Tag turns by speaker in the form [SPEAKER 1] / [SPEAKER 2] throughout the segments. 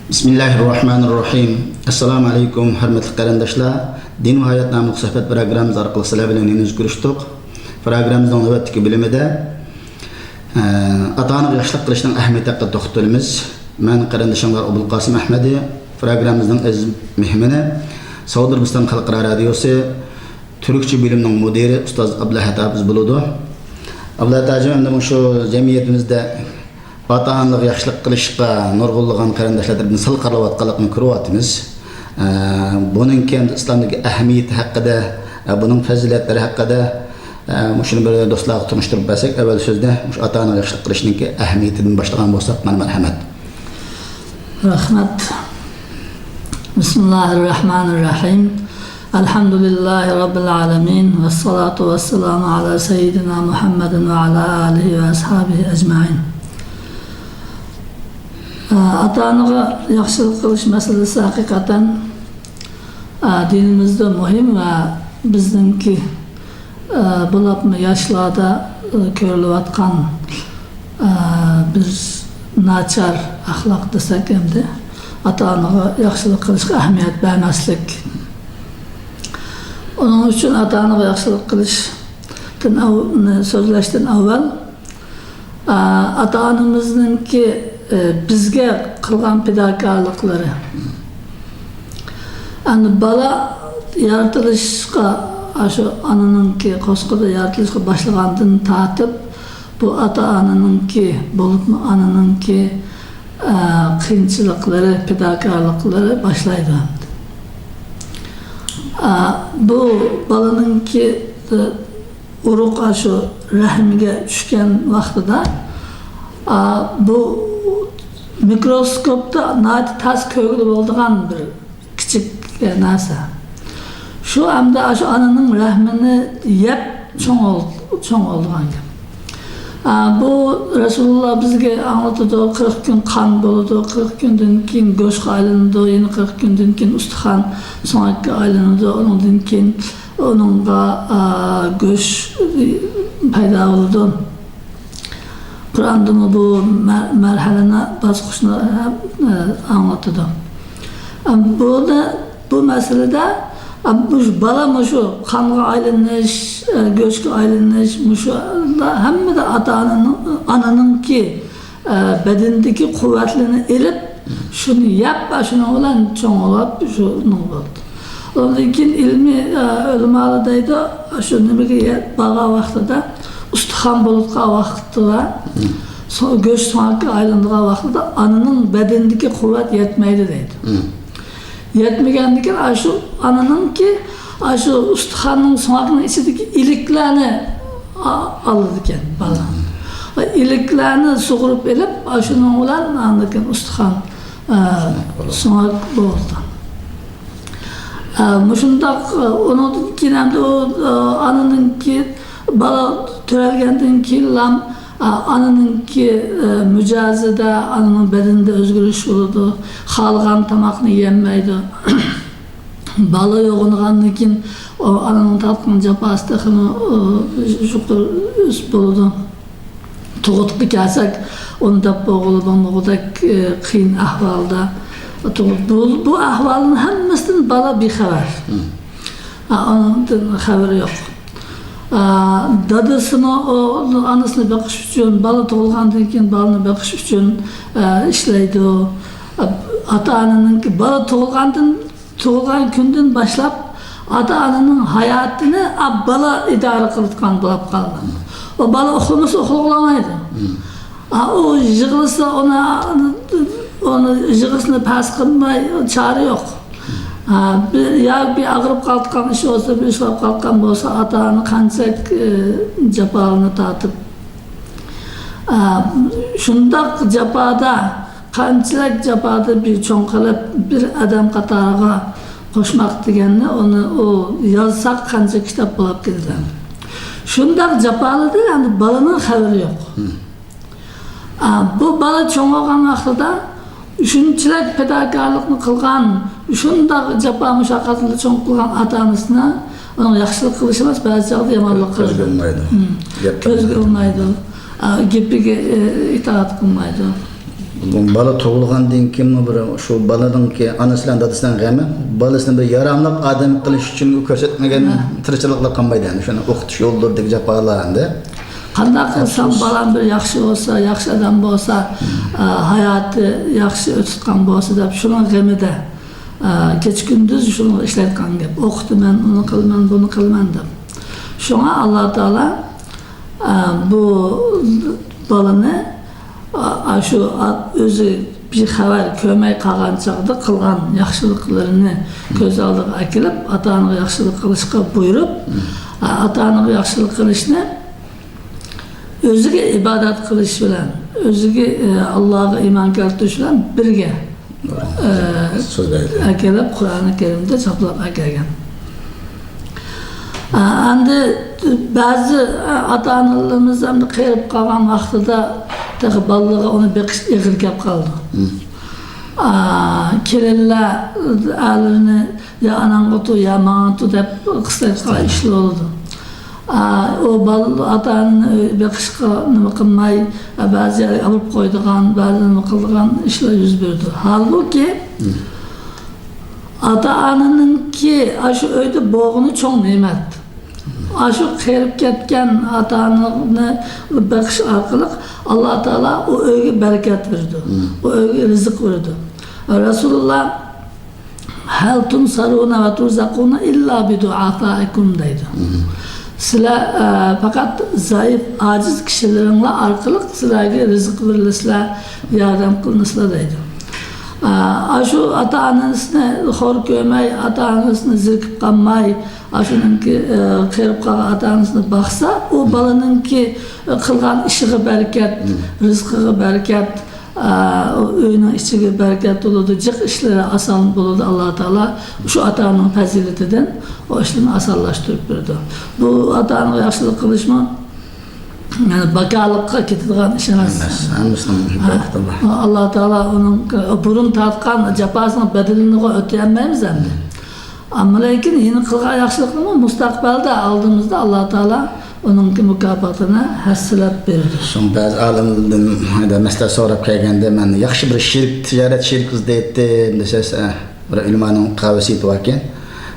[SPEAKER 1] Bismillahirrahmanirrahim. Assalamu alaikum, hürmetli qarindoshlar. Din va hayot nomli suhbat programmamiz orqali sizlar bilan yuz ko'rishdik. Programmamizning navbatdagi bo'limida ota-ona yoshlik qilishning ahamiyati haqida to'xtalamiz. Men qarindoshimlar Abulqosim Ahmadi, programmamizning aziz mehmoni Saudiya Arabiston Xalqaro radiosi Türkçe bölümünün müdiri Ustaz Abdullah Tabiz buludu. Abdullah Tabiz şu cemiyetimizde ota-onalık yaxshilik qilishga nurg'unlagan qarindoshlardan sil qaravatqanlikni ko'ryapmiz. Buning ham islomdagi ahamiyati haqida, buning fazilatlari haqida shuni bir do'stlarga tunishtirib bersak, avval so'zda ota-onaga yaxshilik qilishning ahamiyatidan boshlagan bo'lsak, mana marhamat.
[SPEAKER 2] Rahmat. Bismillahirrahmanirrahim. Elhamdülillahi Rabbil alemin. Ve salatu ve selamu ala seyyidina Muhammedin ve ala alihi ve ashabihi ecmain. Ata-onaga yaxshilik qilish masalasi haqiqatan dinimizde muhim ve bizdeki bularni yoshlarda ko'rilayotgan bir nachar axloq desak endi ata-onaga yaxshilik qilishga ahamiyat bermaslik. Onun için ata-onaga yaxshilik qilishdan so'zlashdan avval ata-onamizningki bizga qilgan fidokorliklari. Yani bala yaratılışga, şu ananınki koskoda yaratılışga başlagandan tatip bu ata-onanınki, bulutmu ananınki kıyınçılıkları, fidokorliklari başlaydı. Bu balanınki uruk şu rahmiga tushgan vaqtida bu mikroskopda nati tas ko'g'li bo'lgan bir kichik narsa. Şu hamda şu ananın rahmini yep çoğ olgan gap. Bu Resulullah bizge anlatıdı, 40 gün kan boludu, 40 günden keyin go'sht aylanadi, yine 40 günden keyin ustixon so'nggi aylanadi, ondan keyin onunga go'sht paydo bo'ladi. Kur'an'da bu merhalene basqıçını anlatıdı. Bu meselede bala şu kanga aylanish, go'shtga aylanish, hamma da ananın ki bedendeki kuvvetlerini elip şunu yap, şunu olan çoğalap şunu oldu. Ondan keyin ilmi ölümalıdaydı, şu nimege bağa vaqtida ustixon bo'lgan vaqtida go'sht so'nggi aylanadigan vaqtida ananing bedendagi quvvat yetmaydi deydi. Yetmagandan keyin shu ananingki shu ustixonning so'ngining ichidagi iliklarni oladi ekan bola. Iliklarni sug'urib elib, shuning bilan anakin ustixon so'ng bo'ldi. Shundoq undan keyin hamda ananingki bala türelgenden keyin ananınki mücazida, ananın bedeninde özgürlüş oldu, xalgan tamakını yemeydi. Bala yoğunluğundan keyin ananın tatqan japası texini şuqtur üst boldu. Tuğutqı kelsak, onu da boğulup, onu da qiyin ahvalda. Bu ahvalın hammasidan bala bexabar. Ondan xabari yo'q. Dadasını, anasını bakış için, bala doğulgandan keyin balını bakış için işleydi o. Ata-ananın bala doğulgan günden başlap ata-ananın hayatını bala idare kılıtkan bulap kaldı. O bala okumasa okulamaydı. O yığılsa onu yığısını pas kılmay çare yok. Ya bir ağırıp kalkan iş olsa, bir iş kalkan olsa ata-ana qanchalik japalarını tatıp şundaq japada qanchalik japada bir cho'nqalab bir adam qatoriga qo'shmoq deganni onu o yozsak qancha kitob bo'lib ketadi. Shundaq japolada endi balaning xabari yo'q. Bu bala cho'ng'igan vaqtida shunchalik fidokorlikni qilgan, shundoq jafo mushaqqatni cho'ng qilgan ota-onasini yaxshilik qilish emas, ba'zi chog'da yomonlik qiladi. Ko'zga urmaydi. Gapiga itoat qilmaydi.
[SPEAKER 1] Bu bala tug'ilgandan keyin bir shu balaninki anasi bilan dadasidan g'ami, balasini bir yaramli odam qilish uchun ko'rsatmagan tirikchiliklar qolmaydi. Yani shuni o'qitish yo'lidagi jafolarni.
[SPEAKER 2] Qanday qilsam balam bir yaxshi bo'lsa, yaxshi odam bo'lsa, hayoti yaxshi o'tgan bo'lsa deb shuning g'amida kecha kunduz shuni ishlayotgan gap. O'qitaman, uni qilman, buni qilman deb. Shunga Alloh taolo bu balani shu o'zi bir xabar ko'rmay qolgan chog'da qilgan yaxshiliklarini ko'z oldiga kelib, ota-onaga yaxshilik qilishga buyurib, ota-onaga yaxshilik qilishni o'ziga ibodat qilish bilan, o'ziga Allohga iymon keltirish bilan birga kelib Qur'oni Karimda choplab kelgan. Endi ba'zi ota-onalarimiz ham qiyib qolgan vaqtida balaga onu beqish ig'ir kelib qoldi. Kelinlar alini ya anangga tu ya manga tu deb qisqa ishlar oldu. O bal atanı beqishga nima qilmay ba'zi olib qo'ydigan, ba'zi nima qildigan ishlar yuz berdi. Halbuki ota-onaninki shu uyda bo'g'ini cho'ng ne'mat. Aşu qerib ketgan ota-onani beqish orqali Alloh taolo o uyga barakat berdi. O uyga rizq berdi. Rasululloh hal tunsaruna va turzaquna illa bi du'afaikum deydi. Sizlar faqat zaif, aciz kishilaringlar orqali sizlarga rizq berilisizlar, yordam qilinisizlar deydi. Aşu ota-onasini xor ko'rmay, ota-onasini zirkib qolmay, ashuningki qerib qolgan ota-onasini baqsa, o balaninki qilgan ishiga barakat, rizqiga barakat, uyning ichiga barakat bo'ladi, jiq ishlari oson bo'ladi. Alloh taolo shu ota-onaning fazilatidan o ishlarni osonlashtirib berdi. Bu ota-onaga yaxshilik qilishmi? Yani bakalıkka ketadigan iş emas. Allah Teala onun burun tartkan cefasının bedelini öteyemeyimiz endi. Ama lakin yeni kılgan yaxşılıklarını mustaqbalda aldığımızda Allah Teala onun mükafatını hassilab berdi.
[SPEAKER 1] Son bazı alimlerden mesela sorup kelgende men yaxshi bir ticaret şirk izleydim desese bir ilmanın qavasiyeti varken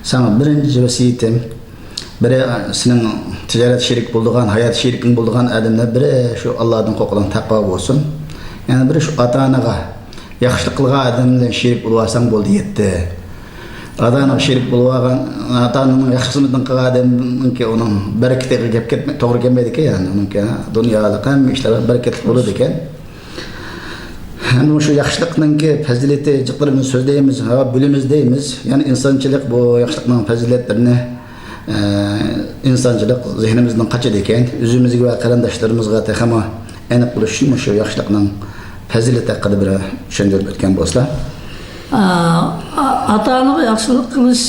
[SPEAKER 1] sana birinci vasiyetim biri senin ticaret şerik bulduğun, hayat şerikin bulduğun adamlar biri şu Allah'ın korkudan takva olsun. Yani biri şu ata-anaga, yaxşılık kılgan adamla şerik bulvarsan boldu yetti. Ata-anaga şerik bulvagan, ata-ananın yaxşısından kılgan adamın ki onun bereketi gep ketmek doğru gelmedi ki yani onun ki dünyalık hem işler bereketli olur diken. Yani şu yaxşılıkның ki fazileti cıklarımız sözdeyimiz, bölümümüz deyimiz. Yani insançılık bu yaxşılıkның faziletlerini insançılık zihnimizden kaçadı iken, üzümüzge ve qarindaşlarımızga texama aniq bo'lish uchun shu yaxshilikning fazilati haqida bir tushuntirib o'tgan bo'lsa.
[SPEAKER 2] Ota-onaga yaxshilik qilish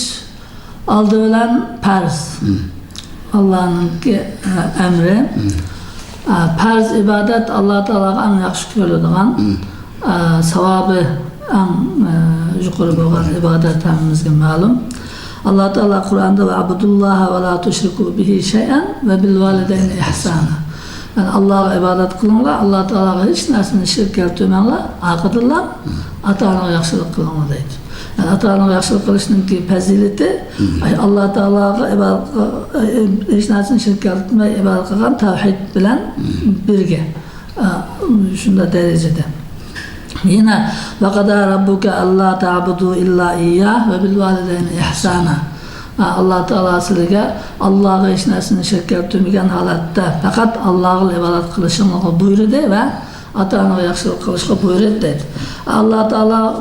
[SPEAKER 2] oldi bilan farz. Allohning amri. Farz ibodat Alloh taologa eng yaxshi ko'riladigan, savobi eng yuqori bo'lgan ibodat hammamizga ma'lum. Allah Teala Kur'an'da ve abudullaha ve la tuşriku bihi şey'en ve bil valideyni ihsana. Yani Allah'a ibadet kılınlar, Allah Teala'ya hiç nersini şirk keltirmenglar, akıdırlar, ata-onaga yaxshilik kılınlar deydi. Yani ata-onaga yaxshilik kılışının ki fazileti, Allah Teala'ya hiç nersini şirk keltirmey ibadet kılgan tavhid bilen birge. Şunda derecede. Yine وَقَدَى رَبُّكَ أَلَّا تَعْبُدُوا إِلَّا إِيَّهُ وَبِالْوَالِدَيْنِ إِحْسَانًا. Allah Teala sizge Allah'a hiç nersini şirk keltirmegen halatta fakat Allah'a ibadet kılışınlığı buyurdu ve ata-onaga yaxshilik qilishga buyurdu dedi. Allah Teala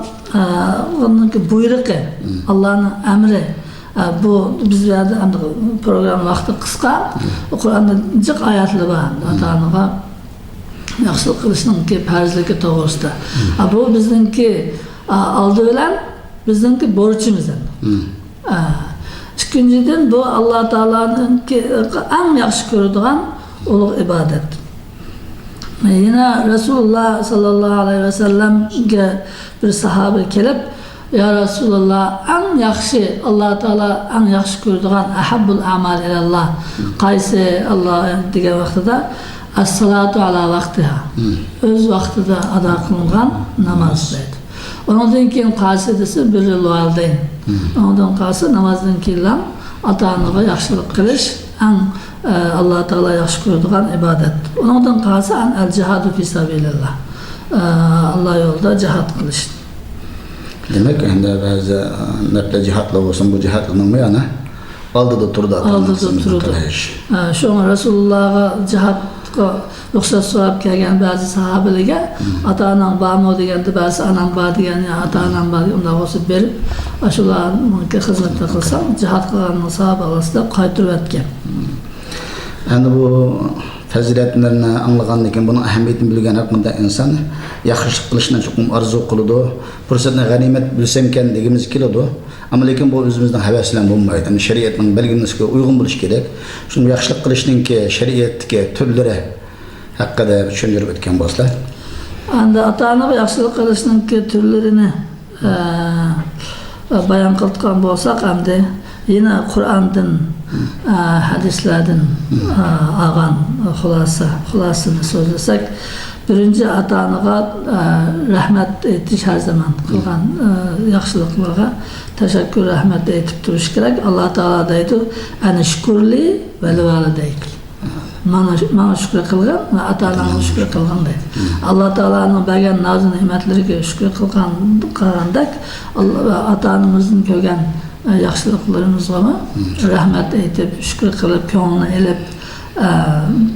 [SPEAKER 2] onun buyruğu, Allah'ın emri. Bu bizlerde program vakti kısa, Kur'an'da jiq ayetler var ata-onaga yaxshilik qilishninki farzligi to'g'risida. Bu bizninki oldi bilan bizninki borchimiz. İkinciden bu Allah Teala'nınki en yaxshi ko'radigan ulug' ibodat. Yine Resulullah sallallahu aleyhi ve sellem'ge bir sahabe kelib, ya Resulullah en yaxshi Allah Teala en yaxshi ko'radigan ahabbul a'mal ilallah qaysi Allah degan vaqtida as-salatu ala vaqtiha. Öz vaqtida ada kılıngan namaz deydi. Ondan keyin qasidisi birrul validayn. Ondan qalsa namazdan keyin ata-onaga yaxshilik qilish Allah Teala yaxshi ko'radigan ibodat. Ondan qalsa al-jihadu fi sabilillah. Allah yolida jihad qilish.
[SPEAKER 1] Demek endi ba'zi nafla cihatla olsun bu cihat qilmayana aldıda turdu
[SPEAKER 2] Aldıda turdu. Şoňa Rasulullah'a cihatga ruhsat so'rab kelgan ba'zi sahabalarga ata-onang bormi deganda ba'zi anam bor degan, ata-onam bor unda bo'lsa berib, shularga xizmat qilsam cihat qilgan sahoba orasida qaytirib etgan.
[SPEAKER 1] Endi bu faziletlerini anlagandan keyin bunun ahamiyetini bilgen her qanday insan yaxshilik qilishni cho'qim arzu qiladi. Fursatni g'animat bilsamkan degimiz keladi. Ama lekin bu o'zimizning havas bilan bo'lmaydi. Yani shariatning belgilmasiga uyg'un bo'lish kerak. Shuni yaxshilik qilishninki shariatga turlari haqida tushuntirib o'tgan bo'lsa.
[SPEAKER 2] Endi ota-onaga yaxshilik qilishninki turlarini bayon qilgan bo'lsak, endi yine Kur'an'dan, hadislerden ağan xulasını sözlesek, birinci ata-onaga rahmet etiş her zaman kılgan yaxşılıklarga teşekkür rahmet etip duruş gerek. Allah Teala deydi, "Ene şükürli ve livalideyk." Mana şükür kılgan ve ata-onana şükür kılgan deydi. Allah Teala'nın bergen nazı nimetleriga şükür kılgandak, ata-onamızın kölgen yaxşılıklarımız var mı? Rahmet edip, şükür kılıp, ko'nglini elip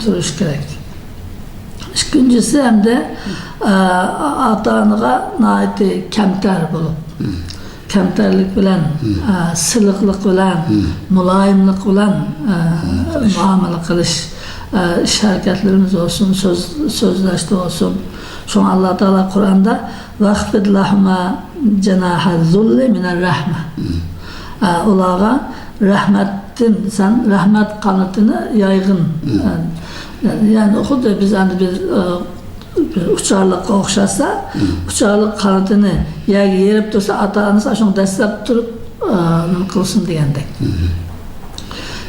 [SPEAKER 2] duruş gerek. İkincisi hem de ata-onaga naiti kemter bulup, kemterlik bilen, sılıklık bilen, mulayimlik bilen muamele kılış, iş hareketlerimiz olsun, sözleşti olsun. Şu an Allah Teala Kur'an'da وَخْفِدْ لَهُمَا جَنَاحَ الذُّلِّ مِنَ الرَّحْمَةِ Olağa rahmetin, sen rahmet kanıtını yaygın. Yani okudu biz hani bir uçarlık okşasa, uçarlık kanıtını yerip dursa, ata-onası şunu destek durup kılsın diyendek.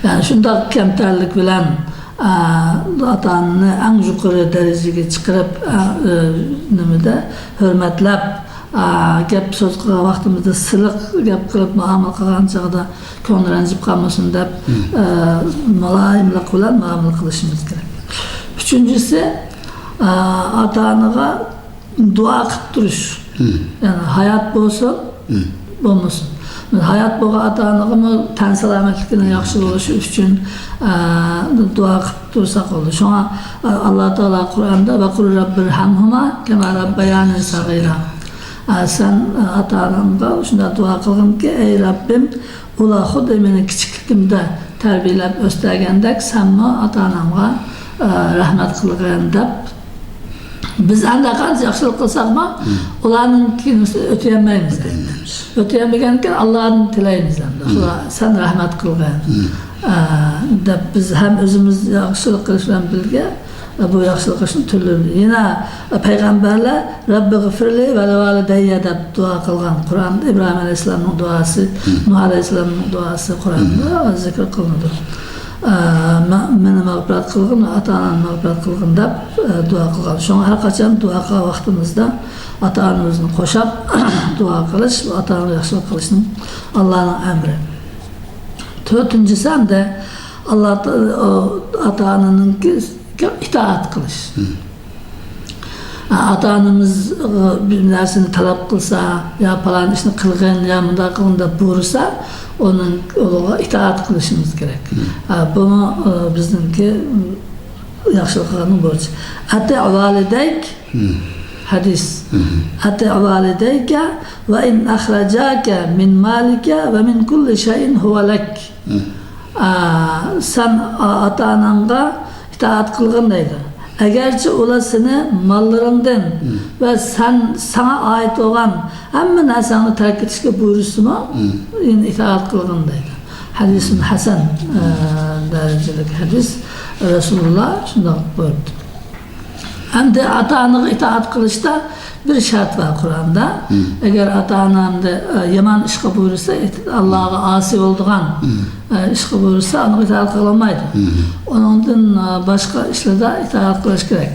[SPEAKER 2] Yani şunda kemterlik bilen ata-onani en yukarı dereceye çıkarıp hürmetlep gap söz qilgan vaqtimizda siliq gap qilib muomala qilgan chog'da ko'ngli ranjib qolmasin deb muloyimlik bilan muomala qilishimiz kerak. Uchinchisi ata-onaga duo qilib turish. Yani hayat bo'lsin, bo'lmasin. Hayat bo'lgan ata-onaga tan salomatligini yaxshi bo'lishi uchun duo qilib tursak bo'ladi. Shunga Alloh taolo Qur'onda va qul robbirhamhuma kama robbayani sagira. Sen ata-onamga shunday duo qilgimki, ey Rabbim, ular xuddi meni kichikligimda tarbiyalab o'stirgandek, senmi ata-onamga rahmat qilgin deb biz qancha yaxshilik qilsakmi, ularning o'tayolmaymiz. O'tayolmagandan Allohdan tilaymiz endi. Xudo sen rahmat qilgin deb biz ham o'zimiz yaxshilik qilish bilan birga bu yaxshilik qilishni turli. Yana payg'ambarlar Robbi g'firli va livalidayya deb duo qilgan. Qur'onda Ibrohim alayhisolamning duosi, Nuh alayhisolamning duosi Qur'onda zikr qilinadi. Meni mag'firat qilgin, ata-onani mag'firat qilgin deb duo qilgan. Shunga har qachon duo qilgan vaqtimizda ata-onamizni qo'shib duo qilish va ata-onaga yaxshilik qilishning Allohning amri. To'rtinchisi hamda Allah ata-onaning itaat qilish. Ata-onamiz bir narsani talab qilsa, ya falan ishni qilgin, ya bunday qilgin deb buyursa, onun itaat qilishimiz kerak. Buni bizningki yaxshilik qilganning bo'lishi. Ata validayk hadis. Ata validayka va in akhrajaka min malika va min kulli shay'in huwa lak. Sen ata-onangga itaat qilgin deydi. Agarchi ular seni mallarından ve sana ait olan hamma narsani tark etishga buyursimi, itaat qilgin deydi. Hadisin hasan dereceli hadis. Resulullah shunday buyurdi. Hem de ata-anaga itaat kılışta bir şart var Kur'an'da. Eğer ata-anam da yaman işe buyurursa, Allah'a asi olduğun işe buyurursa onu itaat kılamaydı. Ondan başka işlerde itaat kılış gerek.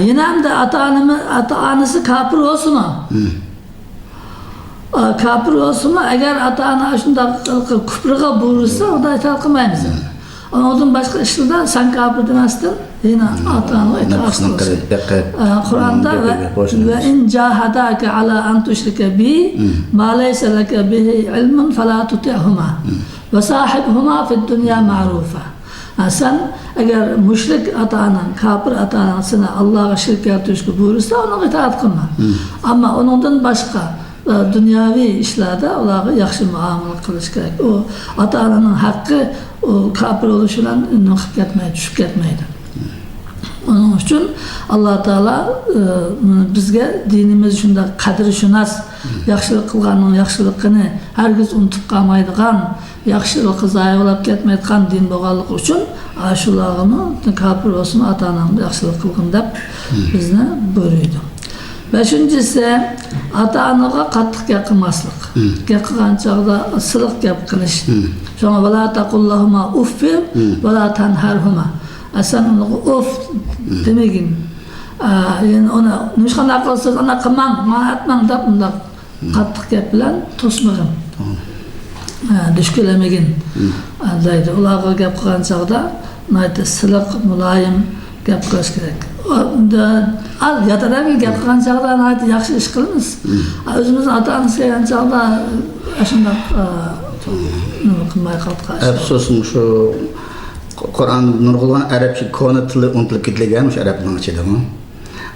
[SPEAKER 2] Yine hem de ata-anası kafir olsun mu? Kafir olsun mu? Eğer ata-ana şunda küfrüge buyurursa o da itaat kılmayız. Ondan başka işlerde sen kafir demezsin. Yine ata-ana itaat kılsın. Kur'an'da ve in cahadake ala an tuşrike bi ma leyse leke bihi ilmun fela tuti'huma ve sahibhuma fid dünya ma'rufa. Sen eğer müşrik ata-anan, kafir ata-anan sana Allah'a şirk yaptırışkı buyurursa ona itaat kılma. Ama ondan başka dünyavi işlerde Allah'a yaxşı muamele kılış gerek. O ata-ananın hakkı o kafir oluşuyla nokip ketmeydi, düşüp ketmeydi. Onun için Allah Teala bizge dinimiz şunda kadri şunas, yaxşılık kılganın yaxşılıkını herkes unutup kalmaydıgan, yaxşılıkı zayi olup ketmeydigan din boğalık için aşulağını kafir olsun ata-anamı yaxşılık kılgın dep bizne buyuruydu. Beşincisi ata-anaga katlık yakılmaslık. Yakılan çağda sılık gap kılış. Sonra vela takullahuma uffin vela tanharhuma. Sen onu of demegin. Yani ona nuşkan akılsız ona kımang, bana atmang da bunda katlık gap bilen tosmagın. Düşkülemegin. Deydi. Olağa gap kılan çağda nayda sılık, mulayim gap kılış gerek. Al yataran gap kılan çağda nayda yaxşı iş kılınız. Özümüzün ata-anası yan çağda aşında kılmay kaldık.
[SPEAKER 1] Afsusun şu Kur'an nurgulgan Arapça konu tili unutulup ketiligen şu Arap'ın içinde mi?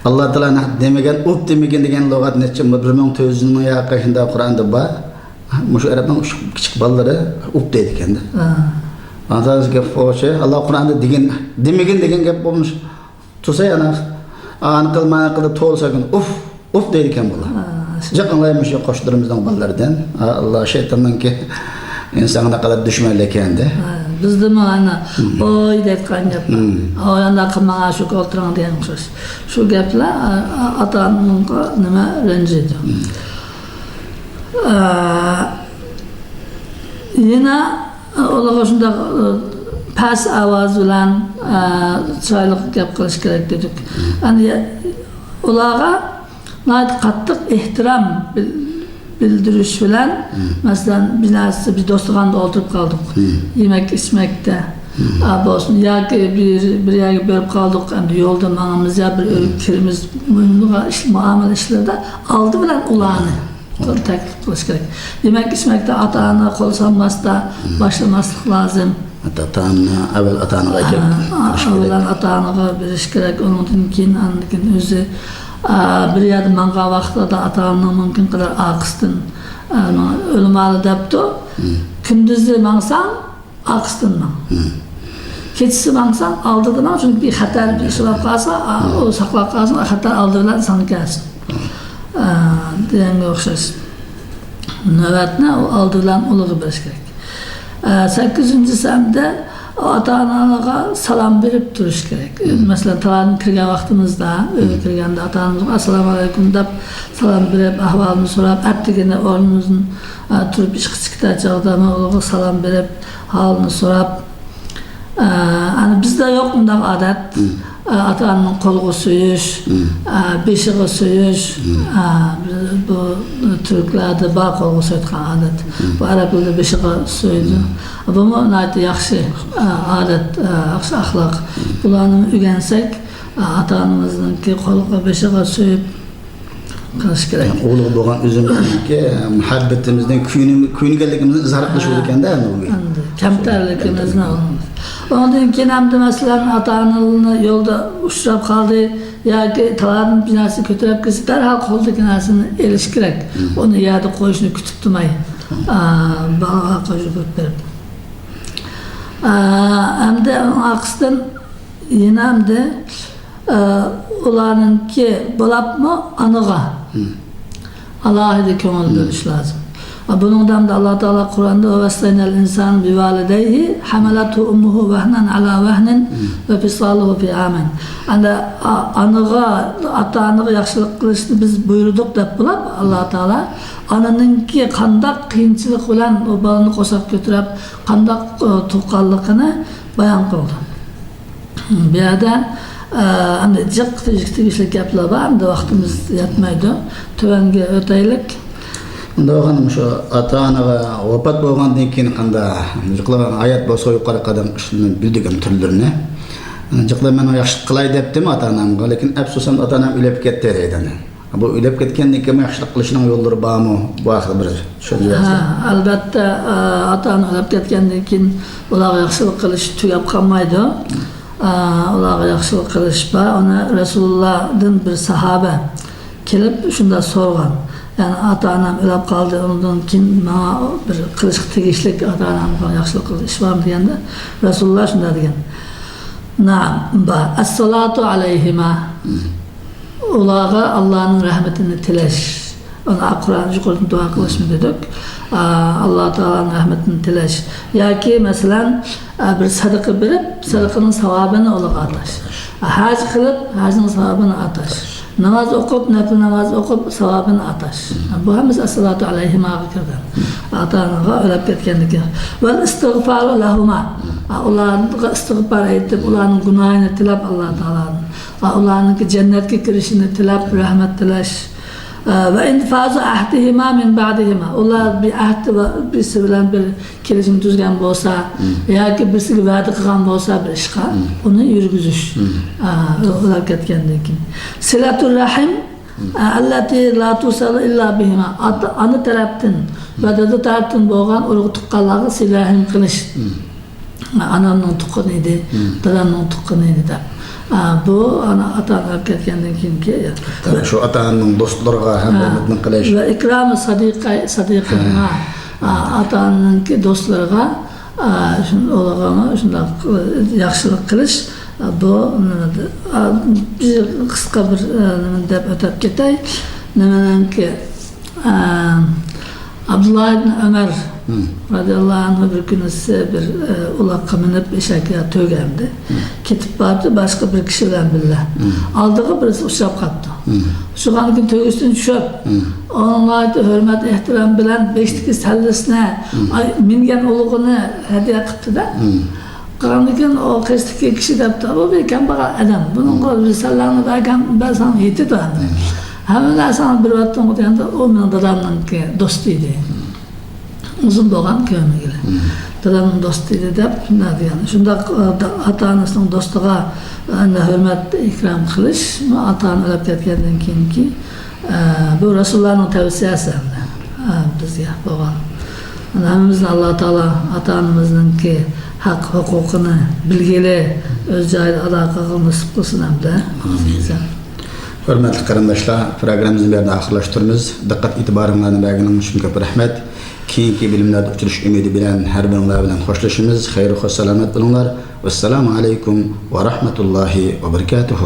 [SPEAKER 1] Allah Teala demegen, up demegen degen logat neçe müdürümün tözünün yaklaşında Kur'an'da var. Şu Arap'ın küçük balları up dedi kendi. Anladınız ki o şey Allah Kur'an'da demegen degen gap olmuş. Tusa yana an kılmaya kadar tolsa gün uf dedi ken bula. Jakınlaymış ya koşturumuzdan ballardan. Allah şeytandan ki insana kadar düşmanlı kendi.
[SPEAKER 2] Bizde mi ana oy deykan yapma. O yanda kılmağa şu koltuğuna diyen söz. Şu gapla ata-anamın nime renciydi. Yine olağa şunda pas avaz bilen çaylık gap kılış gerek dedik. Yani olağa nayet kattık ihtiram bildiriş bilen mesela binası bir dostluğunda oturup kaldık. Yemek içmekte. Olsun ya ki bir yere bölüp kaldık. Yani yolda manamız ya bir ölüklerimiz muamele işlerde aldı bilen ulağını. Teklif kılış gerek. Yemek içmekte ata-ana kol salması da başlaması lazım.
[SPEAKER 1] Evvel ata-anaga
[SPEAKER 2] Evvel ata-anaga bir iş gerek. Onun için anlıkın özü bir yerde manga vaxtda da ata-anam mümkün kadar akıstın. Ölüm alı depti. Kündüzü mangsan akıstın mı? Keçisi mangsan aldırdı mı? Çünkü bir hatar bir işe kalsa o saklap kalsın, hatar aldırılan sana gelsin. Diyenge okşarsın. Nöbetine o aldırılan oluğu bir iş gerek. 8. semde ata-anaga salam verip duruş gerek. Mesela talan kirgen vaktimizde, kirgende ata-anamızga assalamu alaikum dep salam verip, ahvalını sorap, ertegene ornumuzun turup işkıçıkta çağdama oluğu salam verip, halını sorap. Bizde yok bundan adet. Ata-anamın koluğu suyuş, beşiği suyuş, bu Türklerde bağ koluğu suyutkan adet. Bu Arap yılda beşiği suydu. Bu mu naydı yaxşı adet, yaxşı ahlak. Bulanı ügensek, ata-anamızın ki koluğu beşiği suyup kılış gerek.
[SPEAKER 1] Oğluğu boğan üzümüzdeki muhabbetimizden, kuyunigelikimizin izhar kılışı olurken de mi?
[SPEAKER 2] Kemterlikimizden olmaz. Ondan kendi mesela ata-analığını yolda uçurap kaldı ya ki taların binası kötürep kızı derhal koldu kinasını eliş gerek. Onu yerde koyuşunu kütüp tutmayı. Bağa koyuşu götürüp. Hem de aksından yine hem de olanın ki bolap mı anıga. Allah'a da kömür bölüş lazım. Bunundan da Allah Teala Kur'an'da "Vesaynel insan bi valideyhi hamalatu ummuhu vehnen ala vehnin ve fisaluhu fi amen." Anda anıga, ata-anıga yaxşılık kılışını biz buyurduk dep bulap Allah Teala ananınki kandak kıyınçılık bilen o balını kosap götürüp kandak tuqqanlıkını bayan kıldı. Bir yerde hani cık fizik yapılar var ama vaktimiz yetmeydi. Tövenge öteylik.
[SPEAKER 1] Onda oğanım şu ata-anaga vafat bolgandan keyin kanda jıkla ayat bolsa yukarı kadar işini bildiğim türlerini. Jıkla men yaxşılık kılay depdim ata-anamga, lekin afsusan ata-anam ölüp ketdi deydi. Bu ölüp ketkendan keyin yaxşılık kılışının yolları barmı? Bu axir bir şöyle.
[SPEAKER 2] Albatta ata-ana ölüp ketkendan keyin ular yaxşılık kılış tugap kalmaydı. Ular yaxşılık kılış ba, ona Resulullah'dan bir sahabe kelip şunda sorgan. Yani ata-anam ölüp kaldı, ondan keyin bana bir kılışık tegişlik ata-anamga yaxşılık kılış var mı degende Resulullah şunda degen. Naam ba, as-salatu aleyhima. Ulağa Allah'ın rahmetini tileş. Ona Kur'an-ı Kerim'de dua kılış mı dedik. Allah Teala'nın rahmetini tileş. Ya ki mesela bir sadaka verip sadakanın sevabını olarak ataş. Hac kılıp hacın sevabını ataş. Namaz okup, nafile namaz okup sevabını ataş. Bu hemiz as-salatu aleyhima kirden. Ata-anaga ölüp ketkenlik. Vel istiğfaru lahuma. Ularga istiğfar edip, ularning günahını tilab Allah Teala'nın. Ularning cennetke kirişini tilab, rahmet tilaş. Ve infazu ahdihima min ba'dihima. Ular bir ahd birisi bilen bir kirişini düzgen bolsa, ya ki birisi va'da kılgan bolsa bir işqa, onu yürgüzüş. Ular ketkendik. Silatur rahim allati la tusalu illa bihima. Anı taraftan ve dede taraftan bolgan urug tuqqanlarga silahim kılış. Anamның tuqqan idi, dadamның tuqqan idi dep. Bu ana ata-ana ketkendan keyinki
[SPEAKER 1] şu ata-ananın dostlarga hem hürmetini kılış.
[SPEAKER 2] Ve ikramı sadiqina ata-ananın dostlarga şunda yaxşılık kılış. Bu bir kıska bir dep ötep ketay. Nemenki Abdullah ibn Ömer radıyallahu anh bir günüse bir ulakka minip eşekaya tögemdi. Ketip bardı başka bir kişi bilen billa. Aldığı birisi uçrap kaptı. Uçrağın gün tögüsün çöp. Onunla hürmet ihtiram bilen beştiki sellesine mingen uluğunu hediye kıptı da. Karanlıkın o kestiki kişi depti. Bu bir kembağa adam. Bunun kolu bir sellağını ben sana yeti de. Hemen sana bir vaattan otayanda o benim dadamın dostuydu. Uzun doğan köyüme gele. Dadamın dostuydu dep ne diyen. Şunda ata-anasının dostuğa hürmet ikram kılış. Ata-ana ölüp ketkendan keyinki bu Resulullah'ın tavsiyesi bizga bo'lgan. Hamimizning Alloh taolo ata-onamizning ki haq huquqini bilgili o'z joyida ado qilishni nasib qilsin hamda.
[SPEAKER 1] Hürmetli qarindoshlar, programmamizni bu yerda oxirlashtiramiz. Diqqat e'tiboringlarni berganingiz uchun ko'p rahmat. Keyingi bilimlarda uchrashish umidi bilan har biringlar bilan xo'shlashamiz. Xayr va salomat bo'linglar. Assalomu alaykum va rahmatullohi va barakatuh.